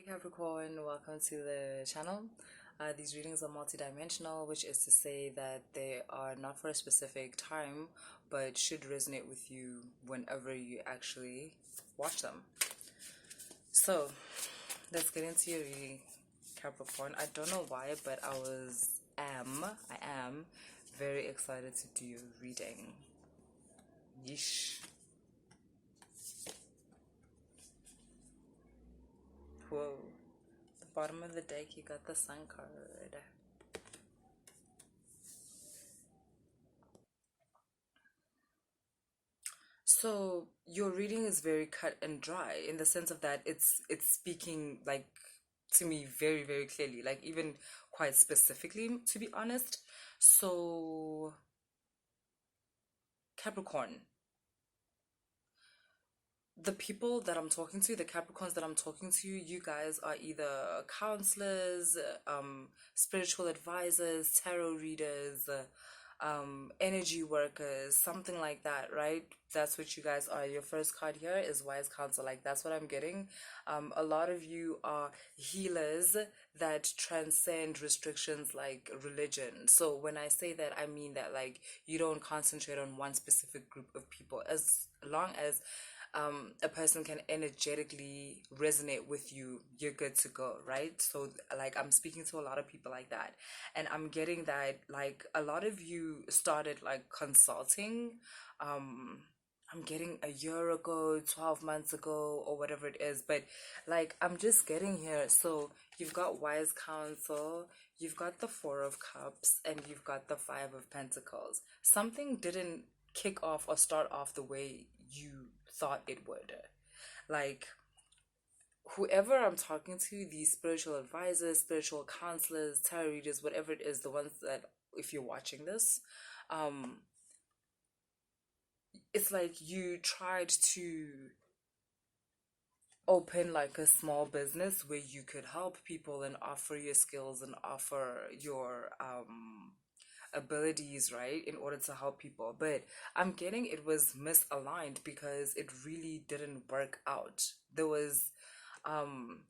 Capricorn, welcome to the channel. These readings are multidimensional, which is to say that they are not for a specific time, but should resonate with you whenever you actually watch them. So, let's get into your reading, Capricorn. I don't know why, but I am very excited to do your reading. Yeesh. Whoa. The bottom of the deck, you got the Sun card. So your reading is very cut and dry in the sense of that it's speaking like to me very, very clearly, like even quite specifically, to be honest. So Capricorn, the people that I'm talking to, the Capricorns that I'm talking to, you guys are either counselors, spiritual advisors, tarot readers, energy workers, something like that, right? That's what you guys are. Your first card here is wise counsel. Like that's what I'm getting. A lot of you are healers that transcend restrictions like religion. So when I say that, I mean that like you don't concentrate on one specific group of people. As long as a person can energetically resonate with you, you're good to go, right? So like I'm speaking to a lot of people like that, and I'm getting that like a lot of you started like consulting. I'm getting a year ago, 12 months ago, or whatever it is, but like I'm just getting here. So you've got wise counsel, you've got the Four of Cups, and you've got the Five of Pentacles. Something didn't kick off or start off the way you thought it would. Like whoever I'm talking to, these spiritual advisors, spiritual counselors, tarot readers, whatever it is, the ones that if you're watching this, um, it's like you tried to open like a small business where you could help people and offer your skills and offer your abilities, right, in order to help people. But I'm getting it was misaligned because it really didn't work out. There was um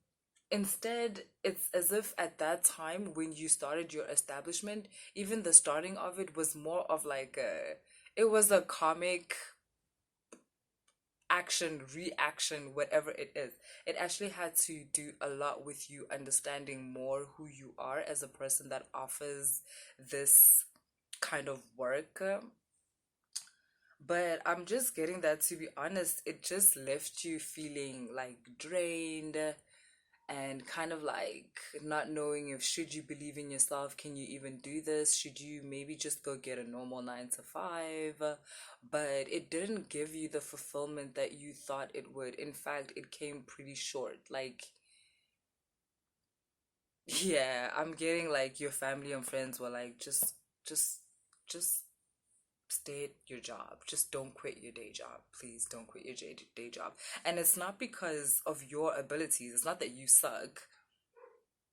instead, it's as if at that time when you started your establishment, even the starting of it was more of like a, it was a comic action reaction, whatever it is. It actually had to do a lot with you understanding more who you are as a person that offers this kind of work. But I'm just getting that, to be honest, it just left you feeling like drained and kind of like not knowing if should you believe in yourself, can you even do this, should you maybe just go get a normal 9 to 5. But it didn't give you the fulfillment that you thought it would. In fact, it came pretty short. Like yeah, I'm getting like your family and friends were like just just stay at your job. Just don't quit your day job. Please don't quit your day job. And it's not because of your abilities. It's not that you suck.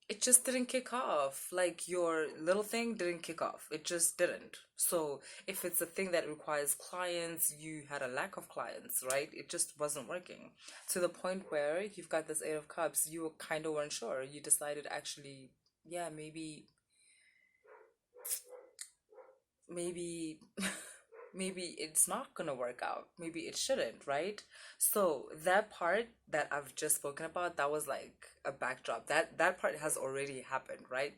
It just didn't kick off. Like your little thing didn't kick off. It just didn't. So if it's a thing that requires clients, you had a lack of clients, right? It just wasn't working. To the point where you've got this Eight of Cups, you kind of weren't sure. You decided actually, yeah, maybe maybe it's not gonna work out, maybe it shouldn't, right? So that part that I've just spoken about, that was like a backdrop. That part has already happened, right?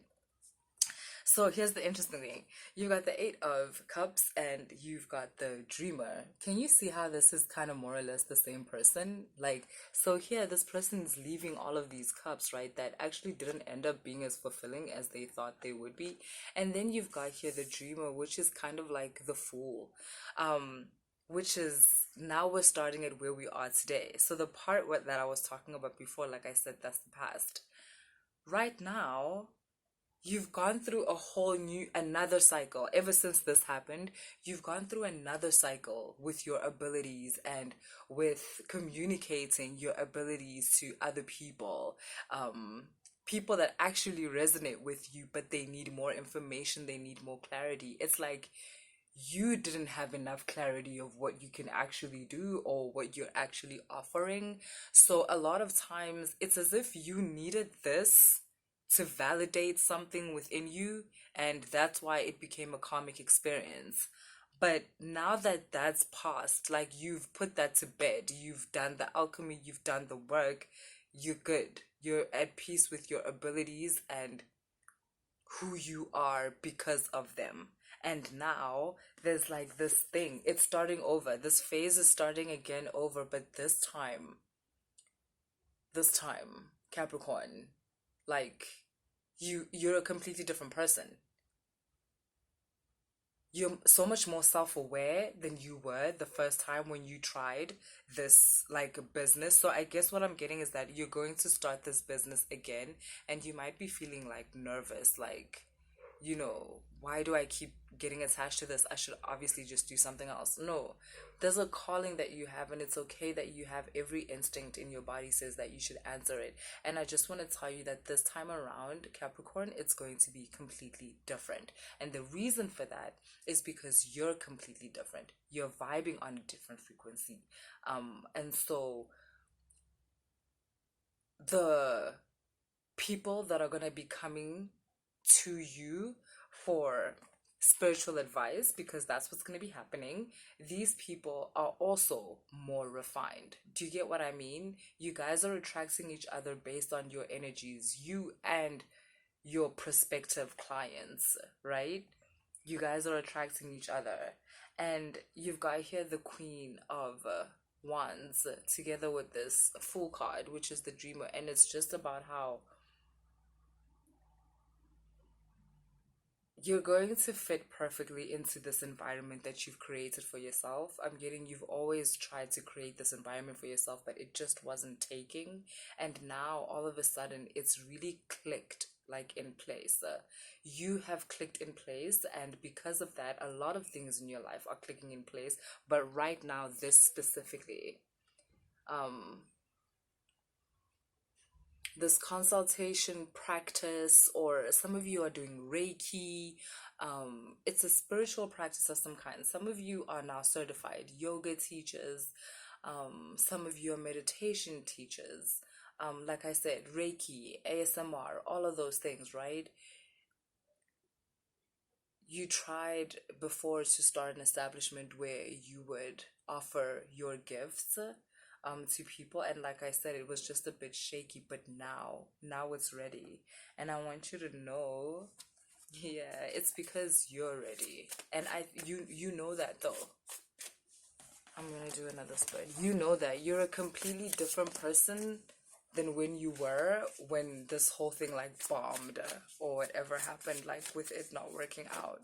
So here's the interesting thing. You've got the Eight of Cups and you've got the Dreamer. Can you see how this is kind of more or less the same person? Like, so here, this person is leaving all of these cups, right, that actually didn't end up being as fulfilling as they thought they would be. And then you've got here the Dreamer, which is kind of like the Fool. Which is now we're starting at where we are today. So the part that I was talking about before, like I said, that's the past. Right now, you've gone through a whole new, another cycle. Ever since this happened, you've gone through another cycle with your abilities and with communicating your abilities to other people. People that actually resonate with you, but they need more information, they need more clarity. It's like you didn't have enough clarity of what you can actually do or what you're actually offering. So a lot of times it's as if you needed this to validate something within you, and that's why it became a karmic experience. But now that that's passed, like you've put that to bed, you've done the alchemy, you've done the work, you're good. You're at peace with your abilities and who you are because of them. And now there's like this thing, it's starting over. This phase is starting again over, but this time, Capricorn, like you're a completely different person. You're so much more self-aware than you were the first time when you tried this like business. So I guess what I'm getting is that you're going to start this business again, and you might be feeling like nervous, like, why do I keep getting attached to this? I should obviously just do something else. No, there's a calling that you have, and it's okay that you have every instinct in your body says that you should answer it. And I just want to tell you that this time around, Capricorn, it's going to be completely different. And the reason for that is because you're completely different. You're vibing on a different frequency. And so the people that are going to be coming to you for spiritual advice, because that's what's going to be happening, these people are also more refined. Do you get what I mean? You guys are attracting each other based on your energies, you and your prospective clients, right? You guys are attracting each other. And you've got here the Queen of Wands together with this Fool card, which is the Dreamer. And it's just about how you're going to fit perfectly into this environment that you've created for yourself. I'm getting you've always tried to create this environment for yourself, but it just wasn't taking. And now all of a sudden it's really clicked like in place. You have clicked in place, and because of that, a lot of things in your life are clicking in place. But right now, this specifically, um, this consultation practice, or some of you are doing Reiki. It's a spiritual practice of some kind. Some of you are now certified yoga teachers. Some of you are meditation teachers. Like I said, Reiki, ASMR, all of those things, right? You tried before to start an establishment where you would offer your gifts to people, and like I said, it was just a bit shaky, but now it's ready. And I want you to know, yeah, it's because you're ready. And you know that though. I'm gonna do another spread. You know that you're a completely different person than when you were when this whole thing like bombed or whatever happened, like with it not working out.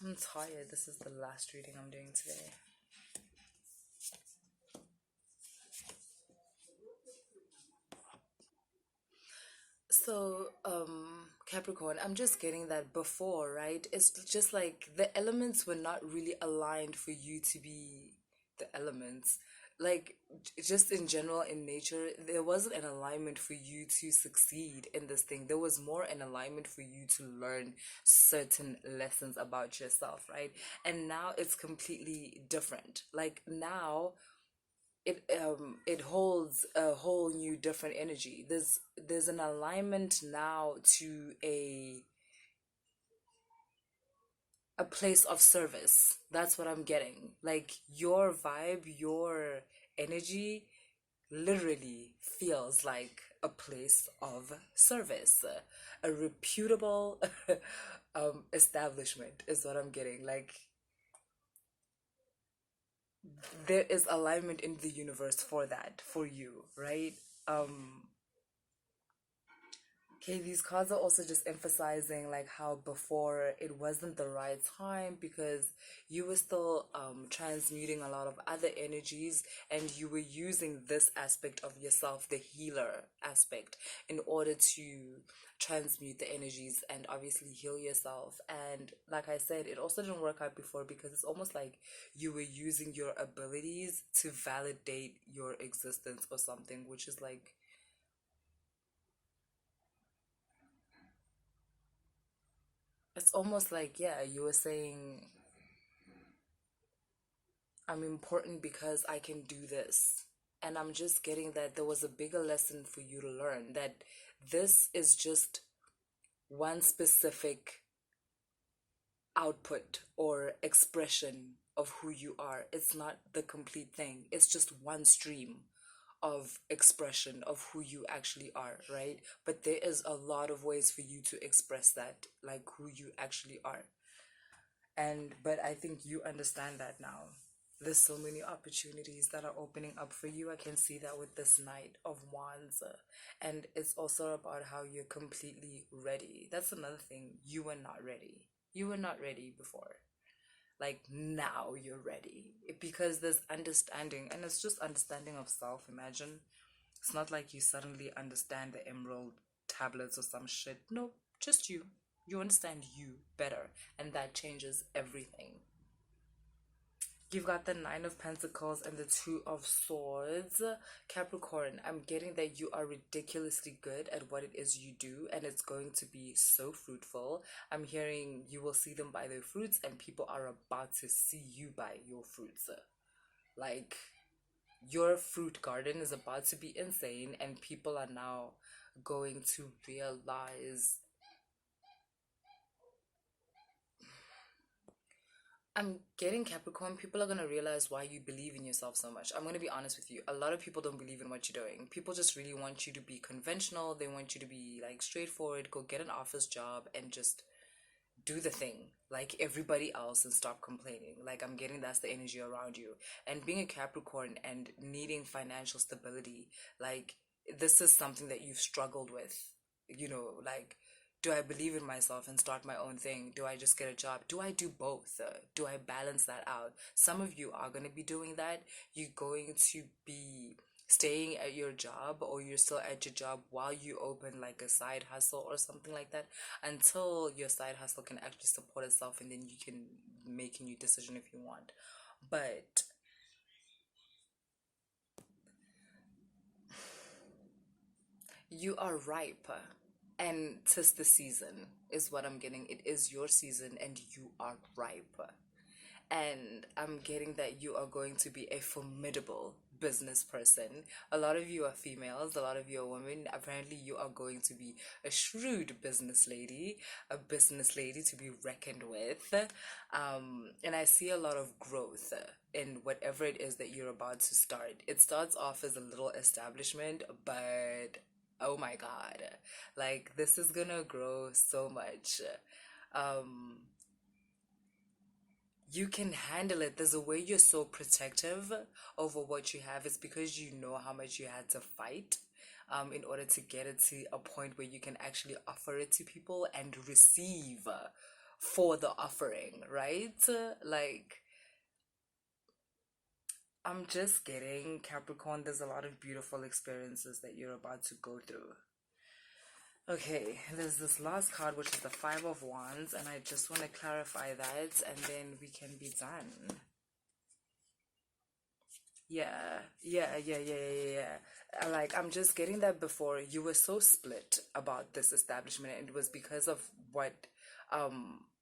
I'm tired. This is the last reading I'm doing today. So, Capricorn, I'm just getting that before, right? It's just like the elements were not really aligned for you to be the elements. Like, just in general, in nature, there wasn't an alignment for you to succeed in this thing. There was more an alignment for you to learn certain lessons about yourself, right? And now it's completely different. Like, now it holds a whole new different energy. There's an alignment now to a place of service. That's what I'm getting. Like your vibe, your energy literally feels like a place of service, a reputable establishment is what I'm getting. Like there is alignment in the universe for that, for you, right? Um, Okay, these cards are also just emphasizing like how before it wasn't the right time because you were still transmuting a lot of other energies, and you were using this aspect of yourself, the healer aspect, in order to transmute the energies and obviously heal yourself. And like I said, it also didn't work out before because it's almost like you were using your abilities to validate your existence or something, which is like It's almost like, yeah, you were saying, I'm important because I can do this. And I'm just getting that there was a bigger lesson for you to learn, that this is just one specific output or expression of who you are. It's not the complete thing, it's just one stream of expression of who you actually are, right? But there is a lot of ways for you to express that, like who you actually are. And but I think you understand that now. There's so many opportunities that are opening up for you. I can see that with this Knight of Wands. And it's also about how you're completely ready. That's another thing. You were not ready. You were not ready before. Like now you're ready. Because there's understanding, and it's just understanding of self. Imagine. It's not like you suddenly understand the emerald tablets or some shit. No, just you. You understand you better, and that changes everything. You've got the Nine of Pentacles and the Two of Swords. Capricorn, I'm getting that you are ridiculously good at what it is you do, and it's going to be so fruitful. I'm hearing you will see them by their fruits, and people are about to see you by your fruits. Like, your fruit garden is about to be insane, and people are now going to realize. I'm getting Capricorn. People are gonna realize why you believe in yourself so much. I'm gonna be honest with you. A lot of people don't believe in what you're doing. People just really want you to be conventional. They want you to be like straightforward, go get an office job and just do the thing like everybody else and stop complaining. Like, I'm getting that's the energy around you. And being a Capricorn and needing financial stability, like, this is something that you've struggled with. Like, do I believe in myself and start my own thing? Do I just get a job? Do I do both? Do I balance that out? Some of you are going to be doing that. You're going to be staying at your job, or you're still at your job while you open like a side hustle or something like that, until your side hustle can actually support itself, and then you can make a new decision if you want. But you are ripe, and 'tis the season is what I'm getting. It is your season and you are ripe. And I'm getting that you are going to be a formidable business person. A lot of you are females, a lot of you are women. Apparently, you are going to be a shrewd business lady, a business lady to be reckoned with. And I see a lot of growth in whatever it is that you're about to start. It starts off as a little establishment, but oh my God, like, this is gonna grow so much. Um, you can handle it. There's a way you're so protective over what you have. It's because you know how much you had to fight in order to get it to a point where you can actually offer it to people and receive for the offering, right? Like, I'm just getting Capricorn, there's a lot of beautiful experiences that you're about to go through. Okay, there's this last card, which is the Five of Wands, and I just want to clarify that, and then we can be done. Yeah. Like, I'm just getting that before you were so split about this establishment, and it was because of what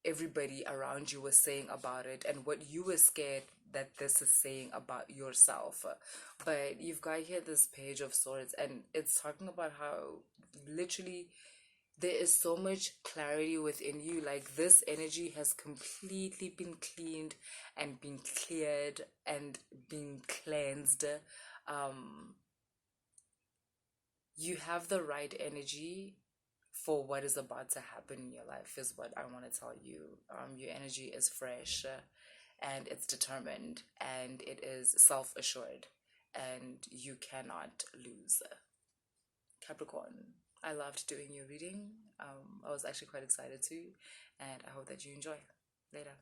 everybody around you was saying about it and what you were scared that this is saying about yourself. But you've got here this Page of Swords, and it's talking about how literally there is so much clarity within you. Like, this energy has completely been cleaned and been cleared and been cleansed. um you have the right energy for what is about to happen in your life, is what I want to tell you. Your energy is fresh, and it's determined, and it is self-assured, and you cannot lose. Capricorn, I loved doing your reading. I was actually quite excited too, and I hope that you enjoy. Later.